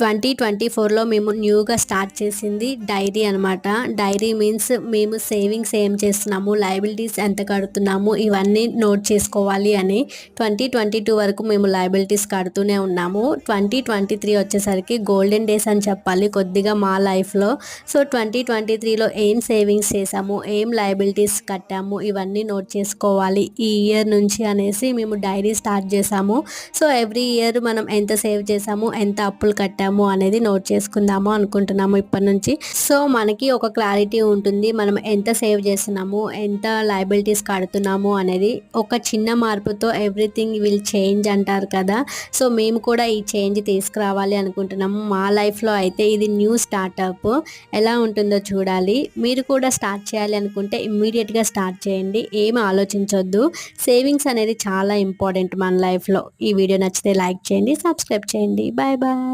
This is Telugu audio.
2024లో మేము న్యూగా స్టార్ట్ చేసింది డైరీ అనమాట. డైరీ మీన్స్ మేము సేవింగ్స్ ఏం చేస్తున్నాము, లయబిలిటీస్ ఎంత కడుతున్నాము, ఇవన్నీ నోట్ చేసుకోవాలి అని. 2022 వరకు మేము లయబిలిటీస్ కడుతూనే ఉన్నాము. 2023 వచ్చేసరికి గోల్డెన్ డేస్ అని చెప్పాలి కొద్దిగా మా లైఫ్లో. సో 2023లో ఏం సేవింగ్స్ చేసాము, ఏం లయబిలిటీస్ కట్టాము, ఇవన్నీ నోట్ చేసుకోవాలి ఈ ఇయర్ నుంచి అనేసి మేము డైరీ స్టార్ట్ చేసాము. సో ఎవ్రీ ఇయర్ మనం ఎంత సేవ్ చేసాము, ఎంత అప్పులు కట్టాము అనేది నోట్ చేసుకుందాము అనుకుంటున్నాము ఇప్పటి నుంచి. సో మనకి ఒక క్లారిటీ ఉంటుంది, మనం ఎంత సేవ్ చేస్తున్నాము, ఎంత లయబిలిటీస్ కడుతున్నాము అనేది. ఒక చిన్న మార్పుతో ఎవ్రీథింగ్ విల్ చేంజ్ అంటారు కదా. సో మేము కూడా ఈ చేంజ్ తీసుకురావాలి అనుకుంటున్నాము. మా లైఫ్లో అయితే ఇది న్యూ స్టార్టప్, ఎలా ఉంటుందో చూడాలి. మీరు కూడా స్టార్ట్ చేయాలి అనుకుంటే ఇమ్మీడియట్గా స్టార్ట్ చేయండి, ఏమి ఆలోచించొద్దు. సేవింగ్స్ అనేది చాలా ఇంపార్టెంట్ మన లైఫ్లో. ఈ వీడియో నచ్చితే లైక్ చేయండి, సబ్స్క్రైబ్ చేయండి. Bye bye.